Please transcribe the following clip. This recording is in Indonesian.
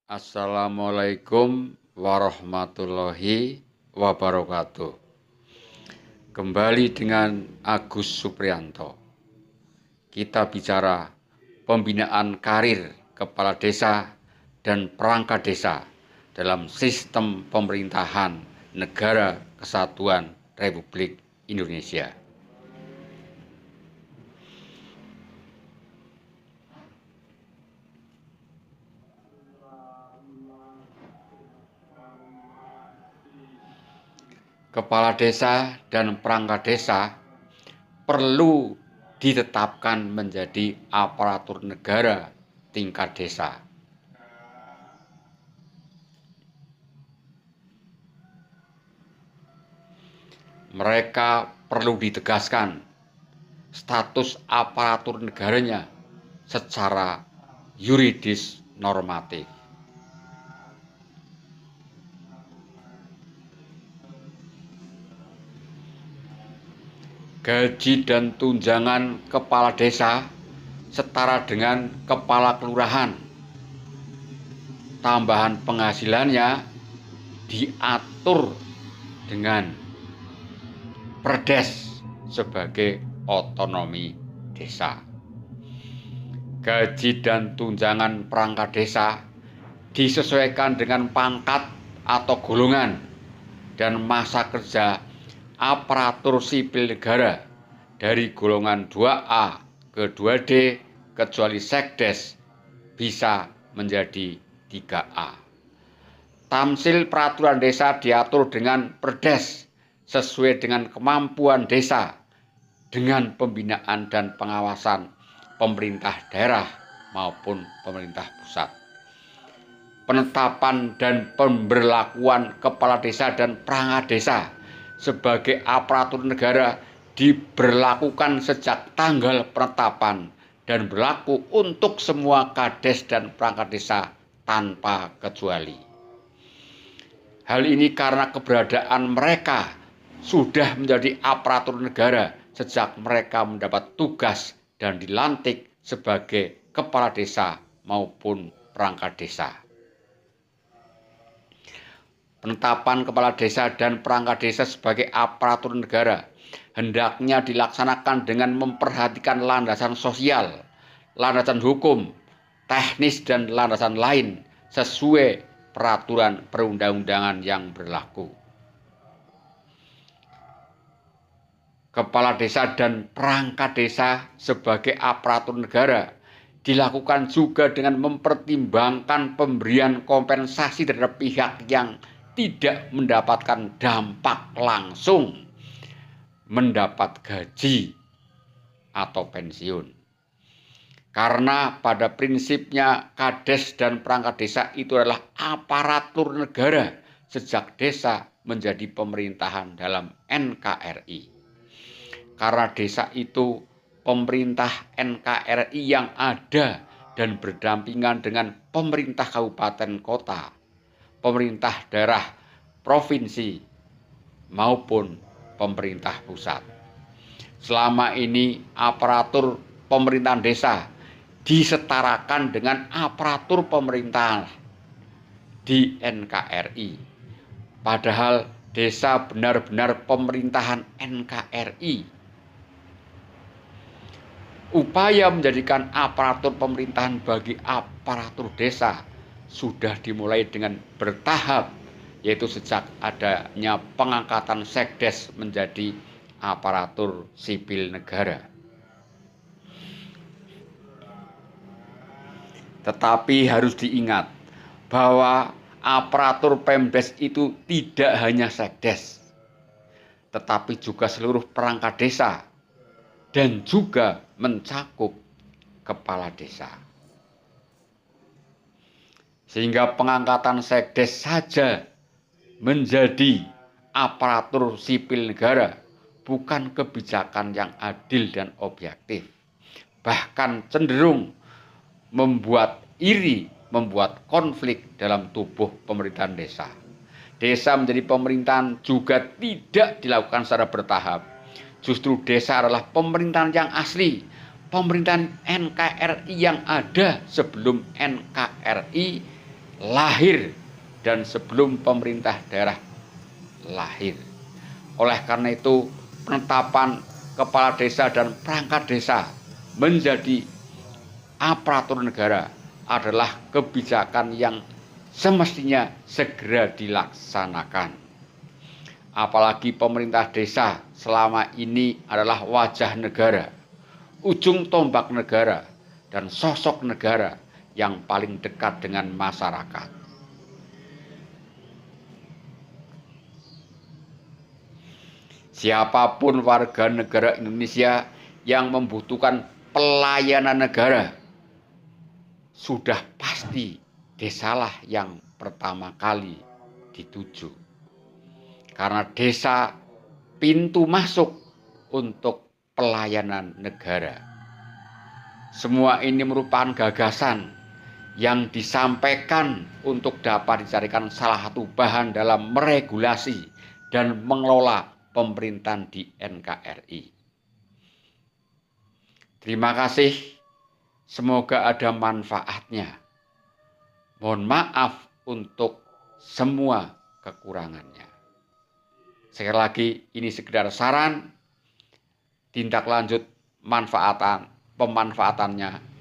Assalamualaikum warahmatullahi wabarakatuh. Kembali dengan Agus Supriyanto. Kita bicara pembinaan karir kepala desa dan perangkat desa dalam sistem pemerintahan Negara Kesatuan Republik Indonesia. Kepala desa dan perangkat desa perlu ditetapkan menjadi aparatur negara tingkat desa. Mereka perlu ditegaskan status aparatur negaranya secara yuridis normatif. Gaji dan tunjangan kepala desa setara dengan kepala kelurahan. Tambahan penghasilannya diatur dengan perdes sebagai otonomi desa. Gaji dan tunjangan perangkat desa disesuaikan dengan pangkat atau golongan dan masa kerja aparatur sipil negara dari golongan 2A ke 2D kecuali sekdes bisa menjadi 3A. Tamsil peraturan desa diatur dengan perdes sesuai dengan kemampuan desa dengan pembinaan dan pengawasan pemerintah daerah maupun pemerintah pusat. Penetapan dan pemberlakuan kepala desa dan perangkat desa sebagai aparatur negara diberlakukan sejak tanggal penetapan dan berlaku untuk semua kades dan perangkat desa tanpa kecuali. Hal ini karena keberadaan mereka sudah menjadi aparatur negara sejak mereka mendapat tugas dan dilantik sebagai kepala desa maupun perangkat desa. Penetapan kepala desa dan perangkat desa sebagai aparatur negara hendaknya dilaksanakan dengan memperhatikan landasan sosial, landasan hukum, teknis dan landasan lain sesuai peraturan perundang-undangan yang berlaku. Kepala desa dan perangkat desa sebagai aparatur negara dilakukan juga dengan mempertimbangkan pemberian kompensasi terhadap pihak yang tidak mendapatkan dampak langsung mendapat gaji atau pensiun. Karena pada prinsipnya kades dan perangkat desa itu adalah aparatur negara sejak desa menjadi pemerintahan dalam NKRI. Karena desa itu pemerintah NKRI yang ada dan berdampingan dengan pemerintah kabupaten kota, pemerintah daerah provinsi maupun pemerintah pusat. Selama ini aparatur pemerintahan desa disetarakan dengan aparatur pemerintahan di NKRI. Padahal desa benar-benar pemerintahan NKRI. Upaya menjadikan aparatur pemerintahan bagi aparatur desa sudah dimulai dengan bertahap, yaitu sejak adanya pengangkatan sekdes menjadi aparatur sipil negara. Tetapi harus diingat bahwa aparatur Pemdes itu tidak hanya sekdes, tetapi juga seluruh perangkat desa dan juga mencakup kepala desa. Sehingga pengangkatan sekdes saja menjadi aparatur sipil negara bukan kebijakan yang adil dan objektif. Bahkan cenderung membuat iri, membuat konflik dalam tubuh pemerintahan desa. Desa menjadi pemerintahan juga tidak dilakukan secara bertahap. Justru desa adalah pemerintahan yang asli, pemerintahan NKRI yang ada sebelum NKRI lahir dan sebelum pemerintah daerah lahir. Oleh karena itu, penetapan kepala desa dan perangkat desa menjadi aparatur negara adalah kebijakan yang semestinya segera dilaksanakan. Apalagi pemerintah desa selama ini adalah wajah negara, ujung tombak negara, dan sosok negara yang paling dekat dengan masyarakat. Siapapun warga negara Indonesia yang membutuhkan pelayanan negara, sudah pasti desalah yang pertama kali dituju. Karena desa pintu masuk untuk pelayanan negara. Semua ini merupakan gagasan yang disampaikan untuk dapat dicarikan salah satu bahan dalam meregulasi dan mengelola pemerintahan di NKRI. Terima kasih, semoga ada manfaatnya. Mohon maaf untuk semua kekurangannya. Sekali lagi, ini sekedar saran, tindak lanjut pemanfaatannya